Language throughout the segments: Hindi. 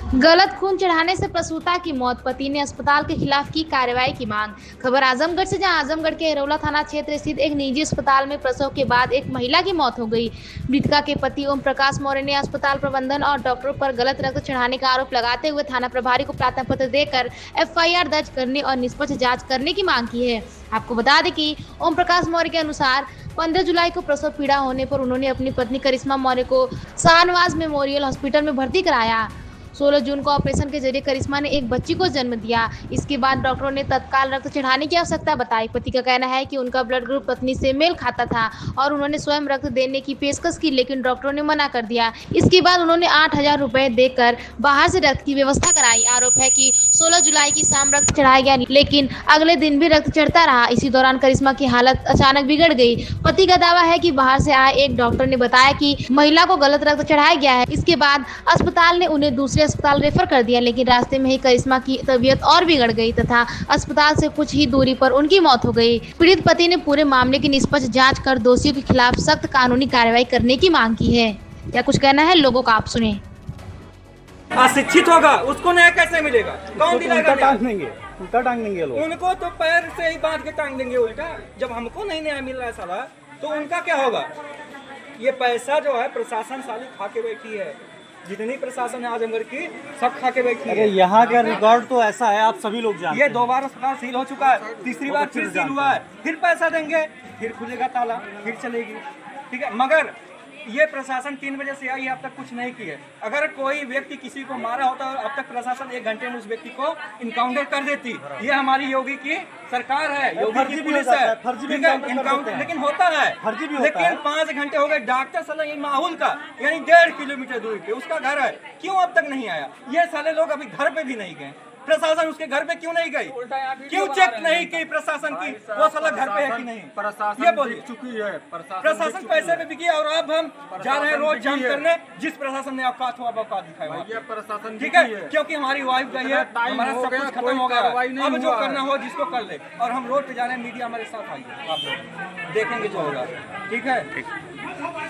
गलत खून चढ़ाने से प्रसूता की मौत, पति ने अस्पताल के खिलाफ की कार्रवाई की मांग। खबर आजमगढ़ से, जहां आजमगढ़ के एरोला थाना क्षेत्र स्थित एक निजी अस्पताल में प्रसव के बाद एक महिला की मौत हो गई। मृतका के पति ओम प्रकाश मौर्य ने अस्पताल प्रबंधन और डॉक्टरों पर गलत रक्त चढ़ाने का आरोप लगाते हुए थाना प्रभारी को प्रार्थना पत्र देकर FIR दर्ज करने और निष्पक्ष जाँच करने की मांग की है। आपको बता दें कि ओम प्रकाश मौर्य के अनुसार 15 जुलाई को प्रसव पीड़ा होने पर उन्होंने अपनी पत्नी करिश्मा मौर्य को शाहनवाज मेमोरियल हॉस्पिटल में भर्ती कराया। 16 जून को ऑपरेशन के जरिए करिश्मा ने एक बच्ची को जन्म दिया। इसके बाद डॉक्टरों ने तत्काल रक्त चढ़ाने की आवश्यकता बताई। पति का कहना है कि उनका ब्लड ग्रुप पत्नी से मेल खाता था और उन्होंने स्वयं रक्त देने की पेशकश की, लेकिन डॉक्टरों ने मना कर दिया। इसके बाद उन्होंने 8,000 रुपए देकर बाहर से रक्त की व्यवस्था कराई। आरोप है कि 16 जुलाई की शाम रक्त चढ़ाया गया, लेकिन अगले दिन भी रक्त चढ़ता रहा। इसी दौरान करिश्मा की हालत अचानक बिगड़ गई। पति का दावा है कि बाहर से आए एक डॉक्टर ने बताया कि महिला को गलत रक्त चढ़ाया गया है। इसके बाद अस्पताल ने उन्हें दूसरे अस्पताल रेफर कर दिया, लेकिन रास्ते में ही करिश्मा की तबीयत और बिगड़ गई तथा अस्पताल से कुछ ही दूरी पर उनकी मौत हो गई। पीड़ित पति ने पूरे मामले की निष्पक्ष जांच कर दोषियों के खिलाफ सख्त कानूनी कार्रवाई करने की मांग की है। क्या कुछ कहना है लोगों का, आप सुने। अशिक्षित होगा उसको न्याय कैसे मिलेगा? कौन दिलाएगा? उल्टा टांग देंगे लोग। उनको तो पैर से ही बांध के टांग देंगे उल्टा। जब हमको नहीं न्याय मिल रहा है साला, तो उनका क्या होगा? ये पैसा जो है प्रशासन साली खा के बैठी है। जितनी प्रशासन है आजमगढ़ की, सब खा के बैठी है। यहाँ का रिकॉर्ड तो ऐसा है, आप सभी लोग जानते हैं। ये 2 बार अस्पताल सील हो चुका है, तीसरी बार फिर सील हुआ है। फिर पैसा देंगे, फिर खुलेगा ताला, फिर चलेगी। ठीक है, मगर ये प्रशासन 3 बजे से आई है, अब तक कुछ नहीं की है। अगर कोई व्यक्ति किसी को मारा होता है, अब तक प्रशासन 1 घंटे में उस व्यक्ति को इनकाउंटर कर देती। ये हमारी योगी की सरकार है, योगी की पुलिस है। ठीक है, इनकाउंटर लेकिन होता है, लेकिन 5 घंटे हो गए। डॉक्टर साला ये माहौल का यानी 1.5 किलोमीटर दूरी पे उसका घर है, क्यों अब तक नहीं आया? ये साले लोग अभी घर पे भी नहीं गए। प्रशासन उसके घर पे क्यों नहीं गई? क्यों चेक नहीं की प्रशासन की? वो साला घर पे है कि नहीं? प्रशासन ये बोलिए। चुकी है, प्रशासन पैसे पे बिकी और अब हम जा रहे हैं रोज जाम करने। जिस प्रशासन ने औकात हुआ औकात दिखाया, ये प्रशासन ठीक है, क्योंकि हमारी वाइफ गई है, हमारा सब कुछ खत्म हो गया। अब जो करना हो जिसको कर ले, और हम रोड पे जा रहे हैं। मीडिया हमारे साथ आइए, आप लोग देखेंगे जो होगा। ठीक है,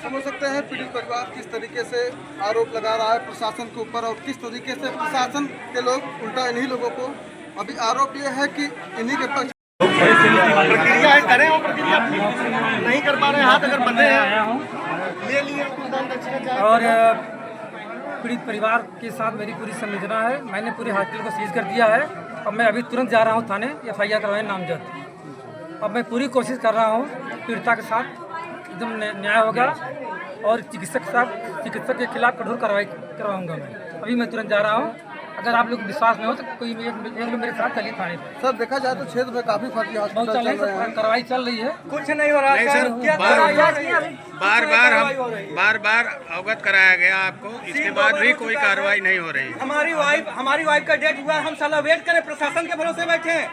समझ सकते हैं पीड़ित परिवार किस तरीके से आरोप लगा रहा है प्रशासन के ऊपर, और किस तरीके से प्रशासन के लोग उल्टा इन्हीं लोगों को। अभी आरोप ये है कि इन्हीं के पक्ष प्रक्रिया है, करें वो प्रक्रिया नहीं कर पा रहे हैं। हाथ अगर बंधे हैं ले लिए और पीड़ित परिवार के साथ मेरी पूरी संवेदना है। मैंने पूरे हॉस्पिटल को सीज कर दिया है। अब मैं अभी तुरंत जा रहा हूँ थाने, FIR करवाने नामजद। अब मैं पूरी कोशिश कर रहा हूँ पीड़िता के साथ एकदम न्याय होगा और चिकित्सक के खिलाफ कठोर कार्रवाई करवाऊंगा। मैं अभी मैं तुरंत जा रहा हूँ। अगर आप लोग विश्वास में हो तो कोई एक लोग मेरे साथ चलिए थाने पे। सर देखा जाए तो क्षेत्र में काफी फर्जी बहुत चल रही है, कार्रवाई चल रही है। कुछ नहीं हो रहा है सर। क्या बार बार अवगत कराया गया आपको, इसके बाद भी कोई कार्रवाई नहीं हो रही। हमारी वाइफ का डेथ हुआ, हम साला वेट करें, प्रशासन के भरोसे बैठे हैं।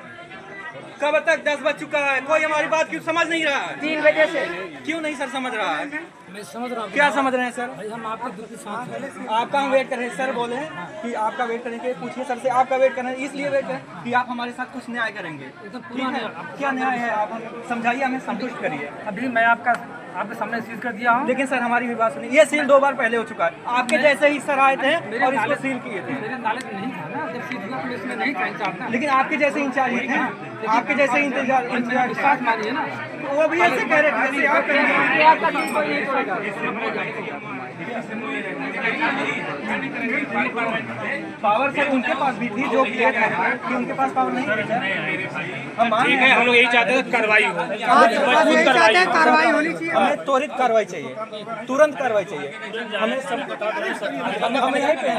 कब तक 10 बज चुका है, कोई हमारी बात क्यों समझ नहीं रहा है? 3 बजे से क्यों नहीं सर समझ रहा है? मैं समझ रहा हूँ। क्या समझ रहे हैं सर? भाई हम आपके दुख के साथ हैं। आपका हम वेट कर रहे हैं। सर बोले कि आपका वेट करेंगे, पूछिए सर से। आपका वेट कर रहे हैं, इसलिए वेट करें कि आप हमारे साथ कुछ न्याय करेंगे। ठीक है, क्या न्याय है? आप समझाइए, हमें संतुष्ट करिए। अभी मैं आपके सामने सीज कर दिया हूँ। लेकिन सर हमारी भी बात सुनिए, ये सील 2 बार पहले हो चुका है। आपके जैसे ही सर आए थे और इसको सील किए थे। मेरे नॉलेज नहीं था ना, जब सीज हुआ तो इसमें नहीं चाहता। लेकिन आपके जैसे इंचार्ज थे, आपके जैसे इंचार्ज विश्वास मानिए ना, वो भी ऐसे कह रहे थे जैसे आप पावर सर उनके पास भी थी, जो किया था कि उनके पास पावर नहीं थी। हम ठीक है, हम लोग यही चाहते हैं कार्रवाई हो, कार्रवाई होनी चाहिए। हमें त्वरित कार्रवाई चाहिए, तुरंत कार्रवाई चाहिए। हमें सब हम यहीं पे हैं,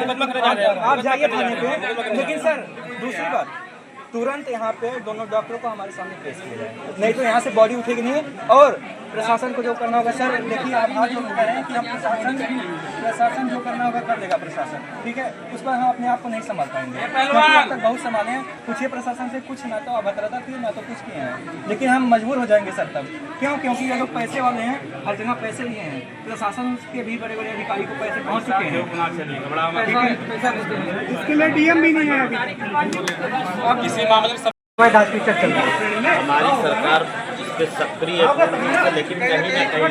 आप जाइए थाने पे। लेकिन सर दूसरी बात, तुरंत यहाँ पे दोनों डॉक्टरों को हमारे सामने पेश किया जाए, नहीं तो यहाँ से बॉडी उठेगी नहीं। और प्रशासन को जो करना होगा सर, देखिए आप आज लोग कह रहे हैं कि हम प्रशासन जो करना होगा कर देगा प्रशासन। ठीक है, उस पर हम अपने आप को नहीं संभाल पाएंगे, क्योंकि अब तक बहुत संभाले हैं। पूछिए प्रशासन से, कुछ ना तो अभद्रता की ना तो कुछ किए हैं, लेकिन हम मजबूर हो जाएंगे सर तब। क्यों? क्योंकि ये लोग पैसे वाले हैं, हर जगह पैसे लिए हैं। प्रशासन के भी बड़े बड़े अधिकारी को पैसे पहुँच चुके हैं। इसके लिए DM भी नहीं है अभी। अब किसी मामले में हमारी सरकार पे सक्रिय है पूर्ण रूप से, लेकिन कहीं ना कहीं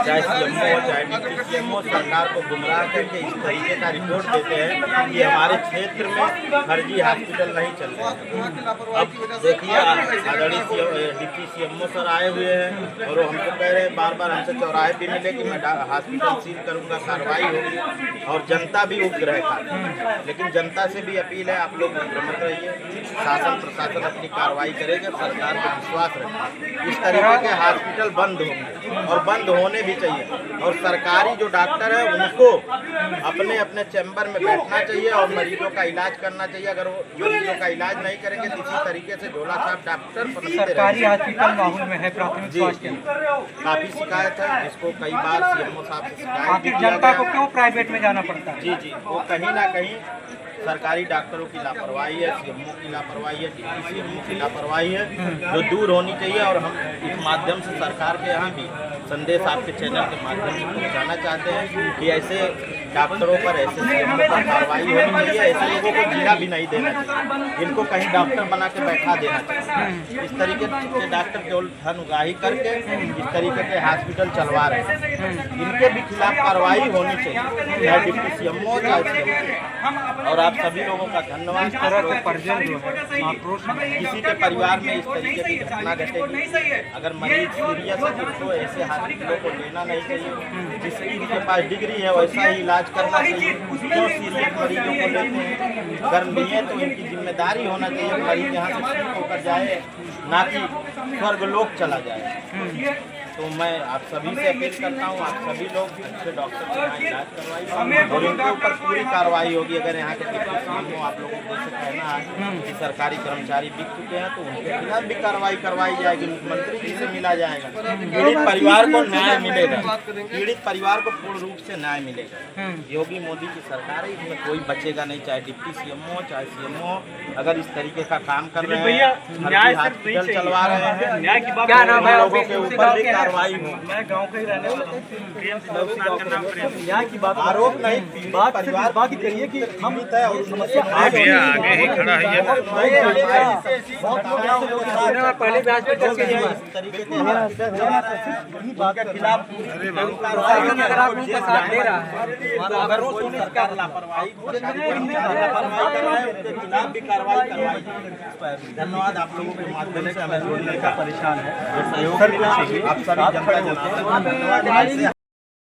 चाहे सीएमओ हो चाहे डिप्टी सीएमओ सरकार को गुमराह करके इस तरीके का रिपोर्ट देते हैं कि हमारे क्षेत्र में फर्जी हॉस्पिटल नहीं चल रहे हैं। अब देखिए आदरणीय डिप्टी सीएमओ सर आए हुए हैं और वो हमको कह रहे हैं बार बार हमसे चौराहे भी मिले कि मैं हॉस्पिटल सील करूँगा, कार्रवाई होगी, और जनता भी उग्र है काफी। लेकिन जनता से भी अपील है, आप लोग उग्र मत रहिए, शासन प्रशासन अपनी कार्रवाई करेगा, सरकार पर विश्वास रखें। इस तरीके के हॉस्पिटल बंद होंगे और बंद होने भी चाहिए, और सरकारी जो डॉक्टर है उनको अपने अपने चैम्बर में बैठना चाहिए और मरीजों का इलाज करना चाहिए। अगर वो मरीजों का इलाज नहीं करेंगे तो इसी तरीके से झोला छाप डॉक्टर सरकारी हॉस्पिटल माहौल में है प्राथमिक स्वास्थ्य केंद्र। काफी शिकायत है, जिसको कई बार सीएमओ साहब से शिकायत भी किया जनता गया। को क्यों प्राइवेट में जाना पड़ता है? जी, वो कहीं ना कहीं सरकारी डॉक्टरों की लापरवाही है, सीएमओ की लापरवाही है, डिप्टी सीएमओ की लापरवाही है, जो दूर होनी चाहिए। और हम इस माध्यम से सरकार के यहाँ भी संदेश आपके चैनल के माध्यम से पहुँचाना चाहते हैं कि ऐसे डॉक्टरों पर, ऐसे सीएमओ पर कार्रवाई होनी चाहिए। ऐसे लोगों को जिला भी नहीं देना चाहिए, इनको कहीं डॉक्टर बना के बैठा देना चाहिए। इस तरीके के डॉक्टर केवल धन उगाही करके इस तरीके के हॉस्पिटल चलवा रहे हैं, इनके भी खिलाफ कार्रवाई होनी चाहिए, चाहे डिप्टी सीएमओ चाहे सीएमओ। और आप सभी लोगों का धन्यवाद। किसी के परिवार में इस तरीके की घटना घटेगी, अगर मरीज सीरियस है तो उसको ऐसे हॉस्पिटलों को लेना नहीं चाहिए। जिसकी के पास डिग्री है वैसा ही इलाज करना चाहिए। क्यों सीरियस मरीजों को लेते हैं? अगर नहीं है तो इनकी जिम्मेदारी होना चाहिए, मरीज यहाँ से ठीक होकर जाए, ना कि स्वर्गलोक चला जाए। तो मैं आप सभी से अपील करता हूँ, आप सभी लोग अच्छे डॉक्टर से यहाँ इलाज करवाइए और उनके ऊपर पूरी कार्रवाई होगी। अगर यहाँ के डिप्टी सीएमओ आप लोगों को जैसे कहना है कि सरकारी कर्मचारी बिक चुके हैं तो उनके खिलाफ भी कार्रवाई करवाई जाएगी, मुख्यमंत्री जी से मिला जाएगा, पीड़ित परिवार को न्याय मिलेगा, पीड़ित परिवार को पूर्ण रूप से न्याय मिलेगा। योगी मोदी की सरकार है, इसमें कोई बचेगा नहीं, चाहे डिप्टी सीएमओ चाहे सीएमओ अगर इस तरीके का काम कर रहे हैं, हॉस्पिटल चलवा रहे हैं, न्याय की बात क्या नाम है लोगों के ऊपर भी कार्रवाई हो। मैं गांव का ही रहने वाला हूँ। न्याय की बात, आरोप नहीं, बात परिवार बात करिए कि हम और समस्या आगे ही खड़ा है ये। पहले भी हॉस्पिटल के इस तरीके के बात के खिलाफ अगर आप उनका साथ दे रहा है, अगर कोई सरकार लापरवाही कर रहा है उनके खिलाफ भी कार्रवाई करवाई जाए। धन्यवाद आप लोगों के माध्यम से हमें जोड़ने का परेशान है, सहयोग आप सभी जनता जनार्दन धन्यवाद।